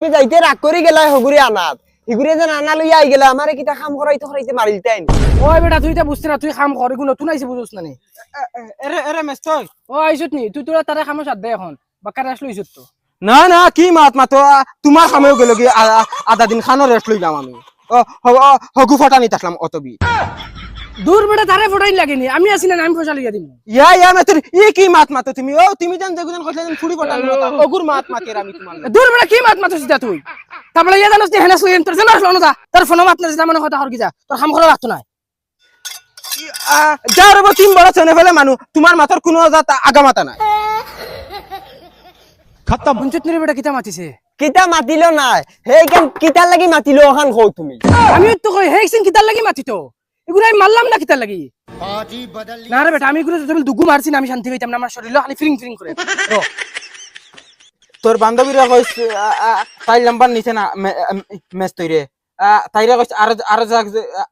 তুমি যাইতে রাগ করে গেলা হগুরি আনাত হিগুরে যেন আনা লইয়া আই গেলা আমারে কিটা কাম করাইতে করাইতে মারিলতে আইনি ওই বেটা তুই তা বুঝতে না তুই কাম কর এগুলো নতুন আইছে বুঝছ না নি এরে এরে মেস্তই ও আইছত নি তুই তোরা তারে কামে সাথ দে এখন বাকারে আসলো ইছত তো না না কি মাত মাতো তোমার সামনে গেল কি আধা দিন খানো রেস্ট লইলাম আমি হগু ফটানি থাকলাম অতবি দূর বেটা তারে ফটাই লাগেনি আমি আছি না আমি পয়সা লিয়া দিম ইয়া মেস্তর ই কি মাত মাতো তুমি তুমি জান যেগুন কইলেন ফুড়ি ফটানি হগুর মাত মাতের আমি তোমার দূর বেটা কি মাত মাতছিস তা তুই তারপরে ইয়া জানোস নি হেনাস লইন তোর জানাস লনো দা তোর ফোন মাত না যেটা মনে কথা হর কি যা তোর কাম করা লাগতো না যার উপর তিন বড় ছেলে ফেলে মানু তোমার মাথার কোনো আগা মাথা নাই খতম পঞ্চায়েত নি বেটা কিতা মাতিছে কিটা মাতিলো নাই হেই কেন কিটার লাগি মাতিলো ওখান কও তুমি আমি তো কই হেই সিং কিতার লাগি মাতিতো এগুলো আমি মারলাম না কিতার লাগি না রে বেটা আমি এগুলো তুমি দুগু মারছি না আমি শান্তি পাইতাম না আমার শরীর খালি ফিরিং ফিরিং করে তোর বান্ধবীরা কইস তাই নাম্বার নিছে না মেস্তই রে তাইরা কইস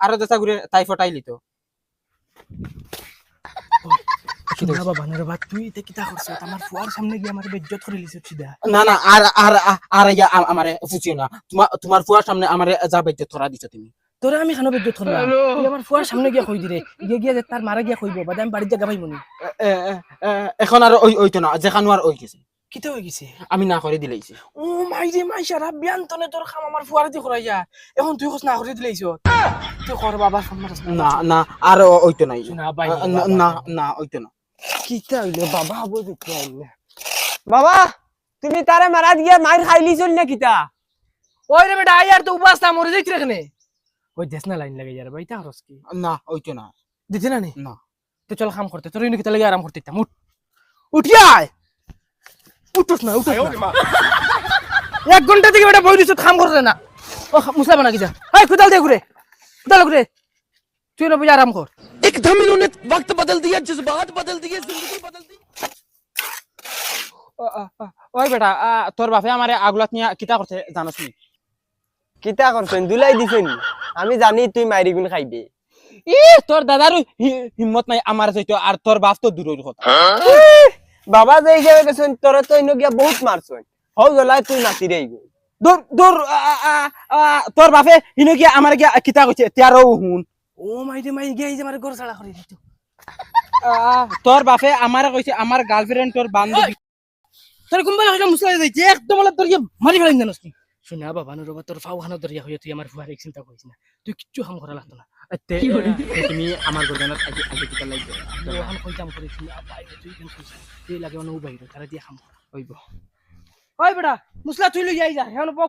আরো যা ঘুরে তাই ফটাইলি তো বাবা রে বাবা তুই তে কিতা করছ আমার ফুয়ার সামনে গিয়ে আমার বেজ্জত করে লিছিস সিধা না না আর আমারে ফুচিও না তোমার ফুয়ার সামনে আমারে যা বেজ্জত করা দিছো তুমি তোরা আমি খানো বেজ্জত করলাম তুই আমার ফুয়ার সামনে গিয়ে কই দিরে গিয়ে যে তার মারা গিয়া কইব বাদে আমি বাড়িতে গাবাই মনি এখন আর ওইতো না যেখানো আর ওই গেছে কিতা হই গেছে আমি না করে দিলাইছি ও মাই রে মাই সারা বিয়ান্তনে তোর খাম আমার ফুয়ার দি করাইয়া এখন তুই কস না করে দিলাইছ তুই কর বাবা সম্মান না না আর ওইতো নাই না ভাই না না ওইতো না কিটা হইলো বাবা হবো দেখতে আইলে বাবা তুমি তারে মারা দিয়া মাইর খাইলি চল না কিটা ওই রে বেটা আয়ার তো উপাস না মরে যাইতি রেখনে ওই দেশ না লাইন লাগে যার ভাই তা হরস কি না ওইতো না দিতে না নি না তো চল কাম করতে তোর ইনি কিতা লাগে আরাম করতে উঠ উঠিয়া আয় উঠছ না উঠছ না 1 ঘন্টা থেকে বেটা বই দিছ কাম করতে না ও মুসলা বানা কি যা এই কুদাল দে ঘুরে তুই না বুঝা আরাম কর एकदम इन्होंने वक्त बदल दिया जज्बात बदल दिए जिंदगी बदल दी ওই বেটা তোর বাপে আমারে আগুলাত নিয়া কিতা করতে জানোস নি কিটা করছেন দুলাই দিছেন আমি জানি তুই মাইরি গুণ খাইবে ই তোর দাদার হিম্মত নাই আমার সইতো আর তোর বাপ তো দূরের কথা বাবা যে হিসাবে গেছেন তোরা তো ইনো গিয়া বহুত মারছন হও গলাই তুই মাতি রে গো দূর দূর তোর বাপে হিনো গিয়া আমার গিয়া কিতা কইছে তেরো হুন ও মাই রে মাই গিয়ে যে আমার ঘর ছাড়া করে দিত তোর বাপে আমারে কইছে আমার গার্লফ্রেন্ড তোর বান্ধবী তোর কোনবা হইলা মুসলা যাইছে একদম বলে তোর মারি ফেলেন জানোস কি শুনা বাবা নো রবা তোর ফাও খানো দরিয়া হইয়া তুই আমার ফুয়ার এক চিন্তা করিস না তুই কিচ্ছু কাম করা লাগতো না তুমি আমার গর্দানাত আগে আগে কিতা লাগবে ওখান কইতাম করিস না বাইরে তুই কেন কইস তুই লাগে অন্য বাইরে তারা দিয়ে কাম করা হইব ওই বেটা মুসলা তুই লই যাই যা এখন